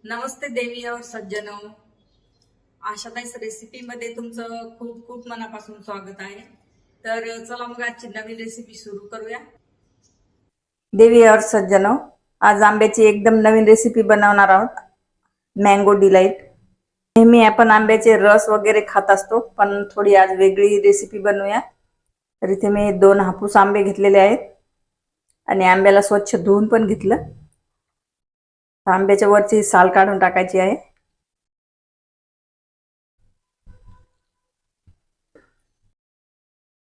नमस्ते देवी और सज्जनों, आशाताईस रेसिपी मध्ये तुमचं खूप खूप मनापासून स्वागत आहे। तर चला मग आजची नवीन रेसिपी सुरू करूया। देवी और सज्जनों, आज आंब्याची एकदम नवीन रेसिपी बनवणार आहोत, मँगो डिलाइट। नेहमी आपण आंब्याचे रस वगैरे खात असतो, पण थोडी आज वेगळी रेसिपी बनवूया। तर इथे मी 2 हापूस आंबे घेतलेले आहेत आणि आंब्याला स्वच्छ धुवून पण घेतलं। आंब्याच्या वरची साल काढून टाकायची आहे।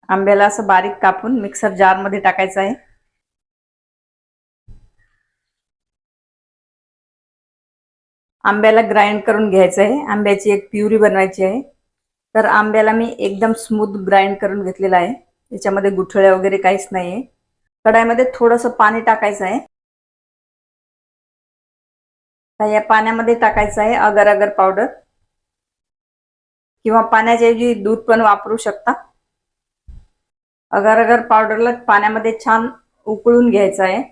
आंब्याला असं बारीक कापून मिक्सर जार मध्ये टाकायचं आहे। आंब्याला ग्राइंड करून घ्यायचं आहे। आंब्याची एक प्युरी बनवायची आहे। तर आंब्याला मी एकदम स्मूथ ग्राइंड करून घेतलेला आहे। याच्यामध्ये गुठळ्या वगैरे काहीच नाहीये। कढाईमध्ये थोडंसं पाणी टाकायचं आहे। या पाण्यामध्ये टाकायचं आहे अगर अगर पावडर, किंवा पाण्याच्या ऐवजी दूध पण वापरू शकता। अगर अगर पावडरला पाण्यामध्ये छान उकळून घ्यायचं आहे।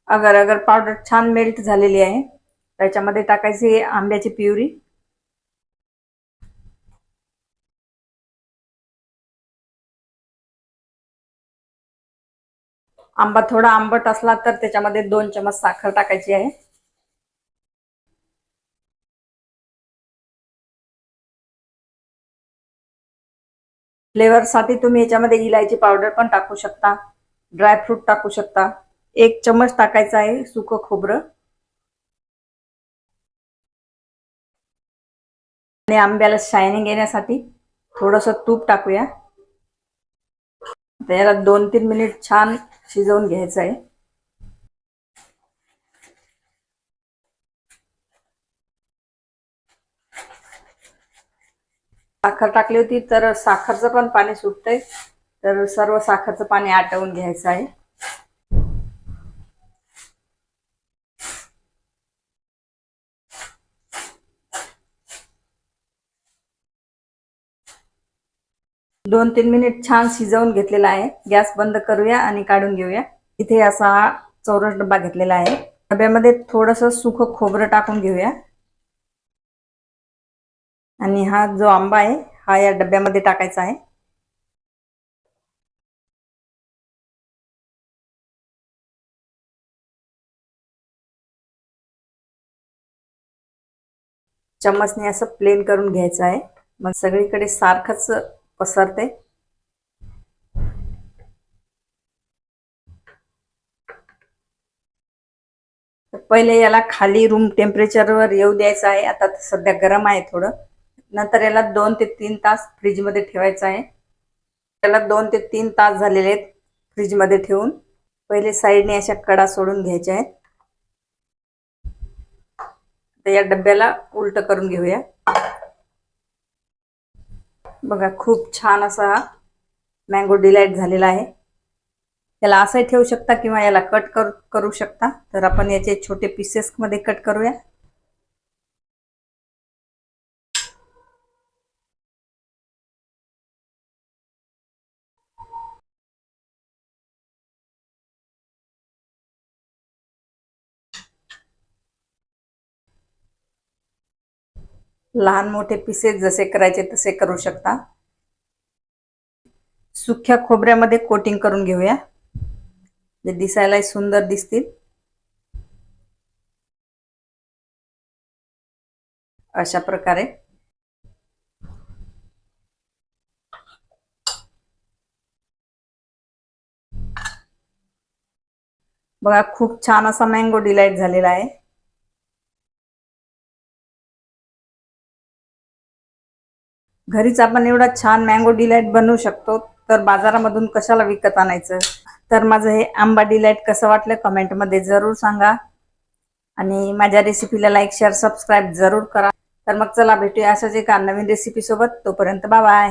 अगर अगर पावडर छान मेल्ट झालेली आहे। त्याच्यामध्ये टाकायची आंब्याची प्युरी। आंबा थोडा आंबट असला तर त्याच्यामध्ये 2 चमच साखर टाकायची आहे। फ्लेवर साठी तुम्ही याच्यामध्ये इलायची पावडर पण टाकू शकता, ड्राय फ्रूट टाकू शकता। 1 चमच टाकायचं आहे सुकं खोबरं आणि आंब्याला शायनिंग येण्यासाठी थोडंसं तूप टाकूया। त्याला 2-3 मिनिट छान शिजवून घ्यायचं आहे। साखर टाकली होती तर साखरचं पण पाणी सुटतंय, तर सर्व साखरचं पाणी आटवून घ्यायचं आहे। दोन 3 मिनिट छान शिजवून घेतलेला आहे। गॅस बंद करूया आणि काढून घेऊया। इथे असा चौरस डब्बा घेतलेला आहे। डब्यामध्ये थोडंसं सुकं खोबरं टाकून घेऊया आणि हा जो आंबा आहे हा या डब्यामध्ये टाकायचा आहे। चम्मचने असं प्लेन करून घ्यायचं आहे, मग सगळीकडे सारखंच पसरते। पहिले याला खाली रूम टेम्परेचरवर येऊ द्यायचं आहे। आता सध्या गरम आहे थोडं। नंतर याला 2 ते 3 तास फ्रीज मध्ये ठेवायचं आहे। त्याला 2 ते 3 तास झालेले आहेत फ्रीज मध्ये ठेवून। पहिले साइडने अशा कडा सोडून घ्यायच्या आहेत। तर या डब्याला उलट करून घेऊया। बघा खूप छान असा मँगो डिलाइट झालेला आहे। याला असंही ठेवू शकता किंवा याला कट करू शकता। तर आपण याचे छोटे पीसेस मध्ये कट करूया। लहान मोठे पीसेस जसे करायचे तसे करू शकता। सुक्या खोबऱ्यामध्ये कोटिंग करून घेऊया, जे दिसायला सुंदर दिसतील अशा प्रकारे। बघा खूप छान असा मँगो डिलाइट झालेला आहे। घरीच आपण एवढा छान मँगो डिलाइट बनवू शकतो, तर बाजारामधून कशाला विकत आणायचं। तर माझं हे आंबा डिलाइट कसं वाटलं कमेंट मध्ये जरूर सांगा आणि माझ्या रेसिपीला लाईक शेअर सबस्क्राइब जरूर करा। तर मग चला भेटूया अशाच एका नवीन रेसिपी सोबत। तोपर्यंत बाय बाय।